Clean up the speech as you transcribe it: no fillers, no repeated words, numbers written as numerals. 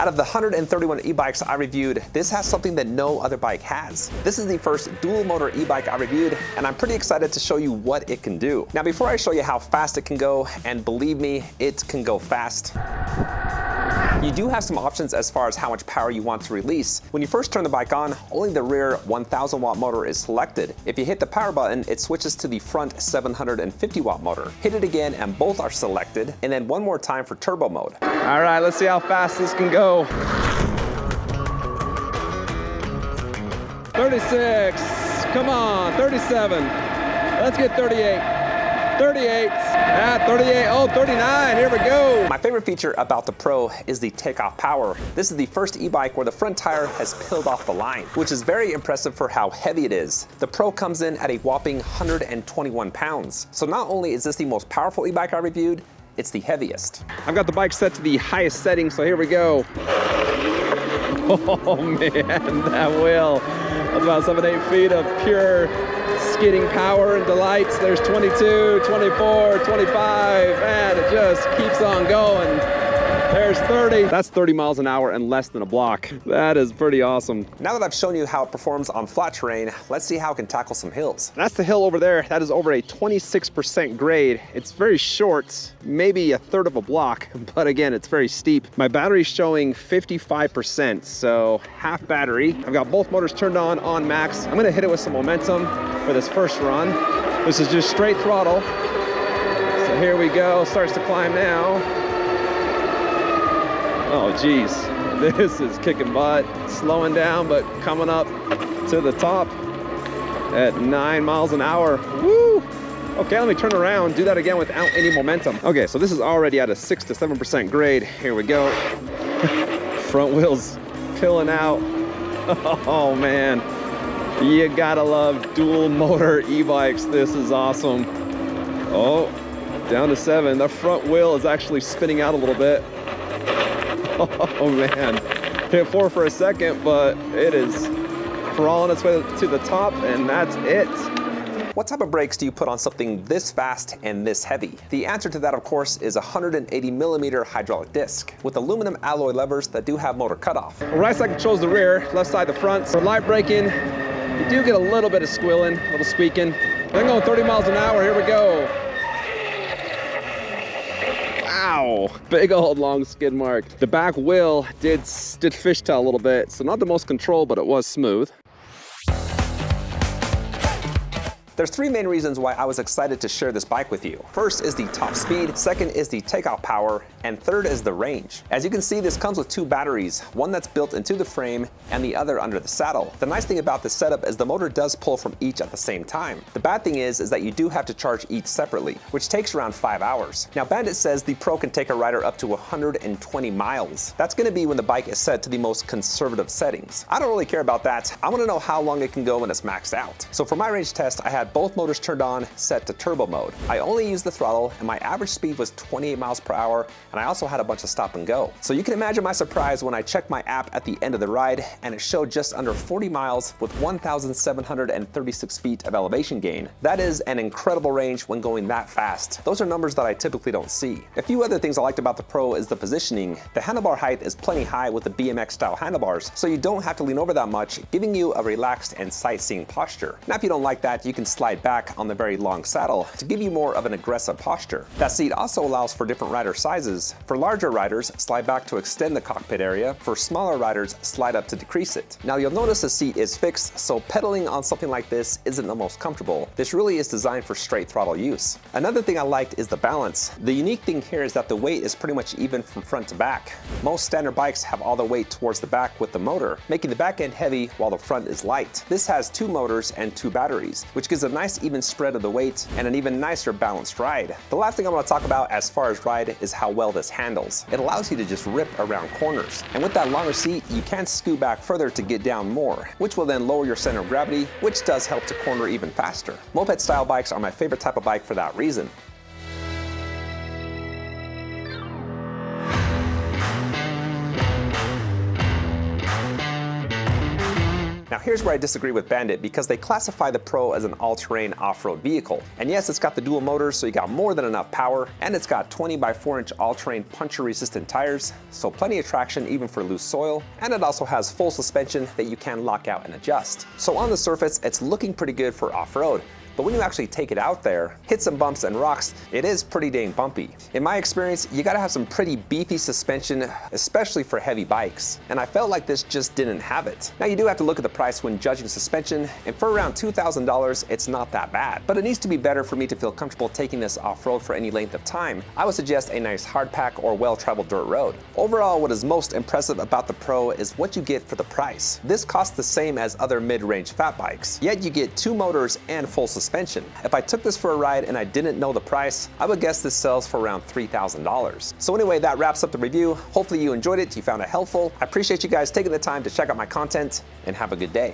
Out of the 131 e-bikes I reviewed, this has something that no other bike has. This is the first dual motor e-bike I reviewed, and I'm pretty excited to show you what it can do. Now, before I show you how fast it can go, and believe me, it can go fast, you do have some options as far as how much power you want to release. When you first turn the bike on, only the rear 1000 watt motor is selected. If you hit the power button, it switches to the front 750 watt motor. Hit it again and both are selected, and then one more time for turbo mode. All right, let's see how fast this can go. 36, come on, 37. Let's get 38. 38, 38, oh, 39, here we go. My favorite feature about the Pro is the takeoff power. This is the first e-bike where the front tire has peeled off the line, which is very impressive for how heavy it is. The Pro comes in at a whopping 121 pounds. So not only is this the most powerful e-bike I reviewed, it's the heaviest. I've got the bike set to the highest setting, so here we go. Oh man, that wheel. That's about 7-8 feet of pure skidding power and delights. There's 22, 24, 25, and it just keeps on going. There's 30. That's 30 miles an hour in less than a block. That is pretty awesome. Now that I've shown you how it performs on flat terrain, let's see how it can tackle some hills. That's the hill over there. That is over a 26% grade. It's very short, maybe a third of a block, but again, it's very steep. My battery's showing 55%, so half battery. I've got both motors turned on max. I'm gonna hit it with some momentum for this first run. This is just straight throttle. So here we go, starts to climb now. Oh geez, this is kicking butt. Slowing down, but coming up to the top at 9 miles an hour. Woo! Okay, let me turn around, do that again without any momentum. Okay, so this is already at a 6 to 7% grade. Here we go. Front wheels peeling out. Oh man, you gotta love dual motor e-bikes. This is awesome. Oh, down to 7. The front wheel is actually spinning out a little bit. Oh man, hit 4 for a second, but it is crawling its way to the top, and that's it. What type of brakes do you put on something this fast and this heavy? The answer to that, of course, is a 180 millimeter hydraulic disc with aluminum alloy levers that do have motor cutoff. Right side controls the rear, left side the front. For light braking, you do get a little bit of squealing, a little squeaking. I'm going 30 miles an hour, here we go. Wow, big old long skid mark. The back wheel did fishtail a little bit, so not the most control, but it was smooth. There's 3 main reasons why I was excited to share this bike with you. First is the top speed, second is the takeoff power, and third is the range. As you can see, this comes with 2 batteries, one that's built into the frame and the other under the saddle. The nice thing about this setup is the motor does pull from each at the same time. The bad thing is that you do have to charge each separately, which takes around 5 hours. Now, Bandit says the Pro can take a rider up to 120 miles. That's gonna be when the bike is set to the most conservative settings. I don't really care about that. I wanna know how long it can go when it's maxed out. So for my range test, I had both motors turned on, set to turbo mode. I only used the throttle, and my average speed was 28 miles per hour, and I also had a bunch of stop and go. So you can imagine my surprise when I checked my app at the end of the ride, and it showed just under 40 miles with 1,736 feet of elevation gain. That is an incredible range when going that fast. Those are numbers that I typically don't see. A few other things I liked about the Pro is the positioning. The handlebar height is plenty high with the BMX style handlebars, so you don't have to lean over that much, giving you a relaxed and sightseeing posture. Now, if you don't like that, you can slide back on the very long saddle to give you more of an aggressive posture. That seat also allows for different rider sizes. For larger riders, slide back to extend the cockpit area. For smaller riders, slide up to decrease it. Now you'll notice the seat is fixed, so pedaling on something like this isn't the most comfortable. This really is designed for straight throttle use. Another thing I liked is the balance. The unique thing here is that the weight is pretty much even from front to back. Most standard bikes have all the weight towards the back with the motor, making the back end heavy while the front is light. This has 2 motors and 2 batteries, which gives a nice even spread of the weight and an even nicer balanced ride. The last thing I want to talk about as far as ride is how well this handles. It allows you to just rip around corners. And with that longer seat, you can scoot back further to get down more, which will then lower your center of gravity, which does help to corner even faster. Moped style bikes are my favorite type of bike for that reason. Now here's where I disagree with Bandit because they classify the Pro as an all-terrain off-road vehicle. And yes, it's got the dual motors, so you got more than enough power, and it's got 20 by 4-inch all-terrain puncture-resistant tires, so plenty of traction even for loose soil, and it also has full suspension that you can lock out and adjust. So on the surface, it's looking pretty good for off-road. But when you actually take it out there, hit some bumps and rocks, it is pretty dang bumpy. In my experience, you gotta have some pretty beefy suspension, especially for heavy bikes. And I felt like this just didn't have it. Now you do have to look at the price when judging suspension, and for around $2,000, it's not that bad. But it needs to be better for me to feel comfortable taking this off-road for any length of time. I would suggest a nice hardpack or well-traveled dirt road. Overall, what is most impressive about the Pro is what you get for the price. This costs the same as other mid-range fat bikes, yet you get 2 motors and full suspension. If I took this for a ride and I didn't know the price, I would guess this sells for around $3,000. So anyway, that wraps up the review. Hopefully you enjoyed it, you found it helpful. I appreciate you guys taking the time to check out my content, and have a good day.